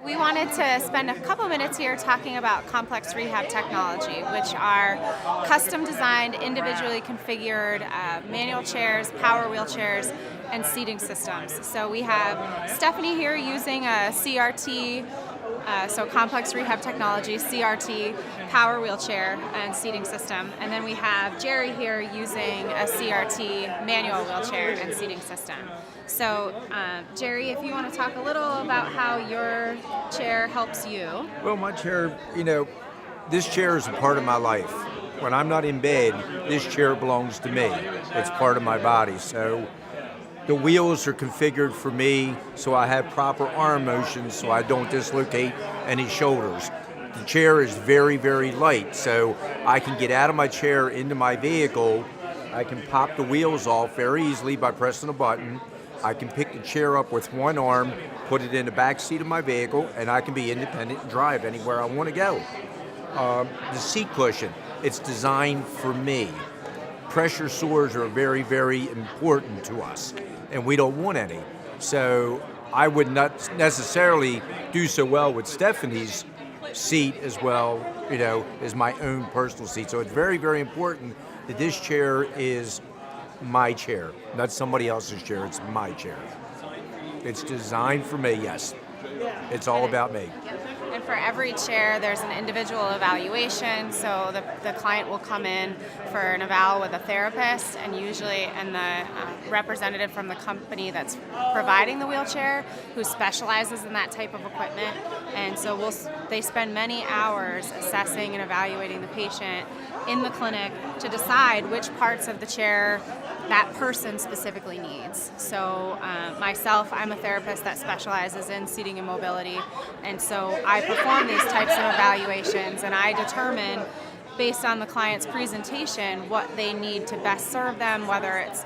We wanted to spend a couple minutes here talking about Complex Rehab Technology, which are custom designed, individually configured manual chairs, power wheelchairs, and seating systems. So we have Stephanie here using a CRT, so Complex Rehab Technology, CRT, power wheelchair and seating system. And then we have Jerry here using a CRT manual wheelchair and seating system. So Jerry, if you want to talk a little about how your chair helps you. Well, my chair, this chair is a part of my life. When I'm not in bed, this chair belongs to me. It's part of my body. So the wheels are configured for me so I have proper arm motions so I don't dislocate any shoulders. The chair is very, very light, so I can get out of my chair into my vehicle. I can pop the wheels off very easily by pressing a button. I can pick the chair up with one arm, put it in the back seat of my vehicle, and I can be independent and drive anywhere I want to go. The seat cushion, it's designed for me. Pressure sores are very, very important to us, and we don't want any. So I would not necessarily do so well with Stephanie's seat as well, as my own personal seat. So it's very, very important that this chair is my chair, not somebody else's chair. It's my chair. It's designed for me, yes. It's all about me. And for every chair, there's an individual evaluation. So the client will come in for an eval with a therapist, and the representative from the company that's providing the wheelchair, who specializes in that type of equipment. And so they spend many hours assessing and evaluating the patient in the clinic to decide which parts of the chair that person specifically needs. So myself, I'm a therapist that specializes in seating and mobility, and so I perform these types of evaluations, and I determine, based on the client's presentation, what they need to best serve them, whether it's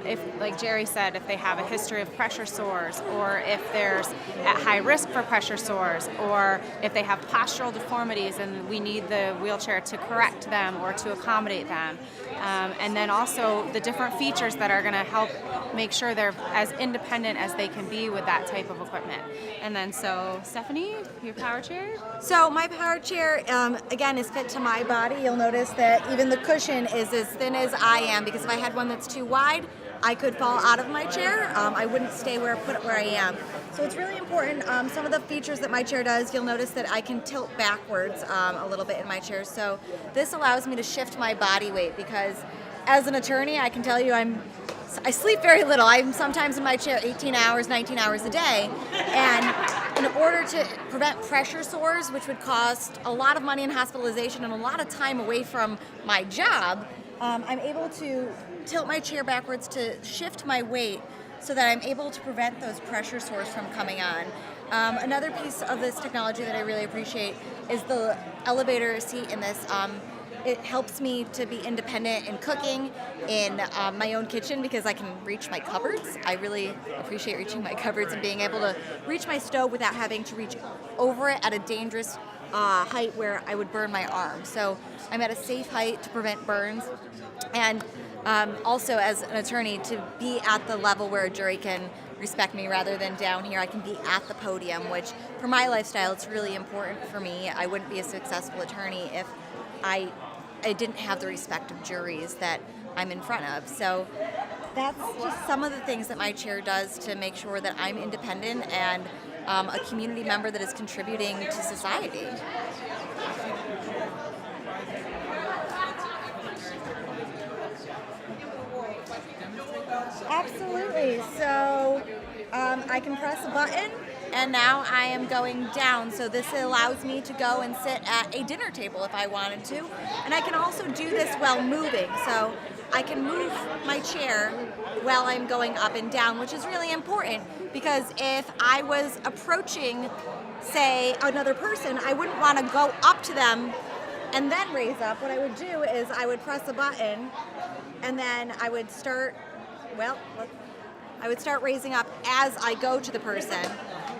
if, like Jerry said, if they have a history of pressure sores, or if there's at high risk for pressure sores, or if they have postural deformities and we need the wheelchair to correct them or to accommodate them. And then also the different features that are going to help make sure they're as independent as they can be with that type of equipment. And then so, Stephanie, your power chair? So my power chair, again, is fit to my body. You'll notice that even the cushion is as thin as I am, because if I had one that's too wide, I could fall out of my chair. I wouldn't stay where I am. So it's really important. Some of the features that my chair does, you'll notice that I can tilt backwards a little bit in my chair. So this allows me to shift my body weight, because as an attorney, I can tell you I sleep very little. I'm sometimes in my chair 18 hours, 19 hours a day. And in order to prevent pressure sores, which would cost a lot of money in hospitalization and a lot of time away from my job, I'm able to tilt my chair backwards to shift my weight so that I'm able to prevent those pressure sores from coming on. Another piece of this technology that I really appreciate is the elevator seat in this. It helps me to be independent in cooking in my own kitchen, because I can reach my cupboards. I really appreciate reaching my cupboards and being able to reach my stove without having to reach over it at a dangerous height where I would burn my arm. So I'm at a safe height to prevent burns. And also, as an attorney, to be at the level where a jury can respect me rather than down here. I can be at the podium, which for my lifestyle, it's really important for me. I wouldn't be a successful attorney if I didn't have the respect of juries that I'm in front of. So that's just some of the things that my chair does to make sure that I'm independent and a community member that is contributing to society. Absolutely. So I can press a button, and now I am going down. So this allows me to go and sit at a dinner table if I wanted to. And I can also do this while moving. So I can move my chair while I'm going up and down, which is really important, because if I was approaching, say, another person, I wouldn't want to go up to them and then raise up. What I would do is I would press a button, and then I would start raising up as I go to the person.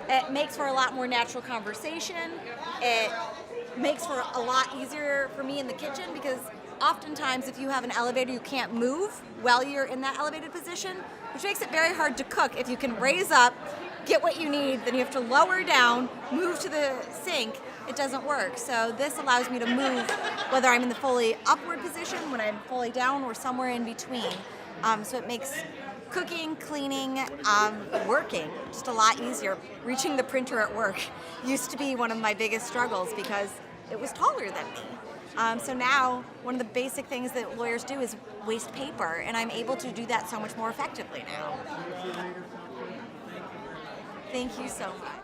It makes for a lot more natural conversation. It makes for a lot easier for me in the kitchen, because oftentimes if you have an elevator, you can't move while you're in that elevated position, which makes it very hard to cook. If you can raise up, get what you need, then you have to lower down, move to the sink. It doesn't work. So this allows me to move, whether I'm in the fully upward position, when I'm fully down, or somewhere in between. So it makes cooking, cleaning, working just a lot easier. Reaching the printer at work used to be one of my biggest struggles because it was taller than me. So now one of the basic things that lawyers do is waste paper, and I'm able to do that so much more effectively now. Thank you so much.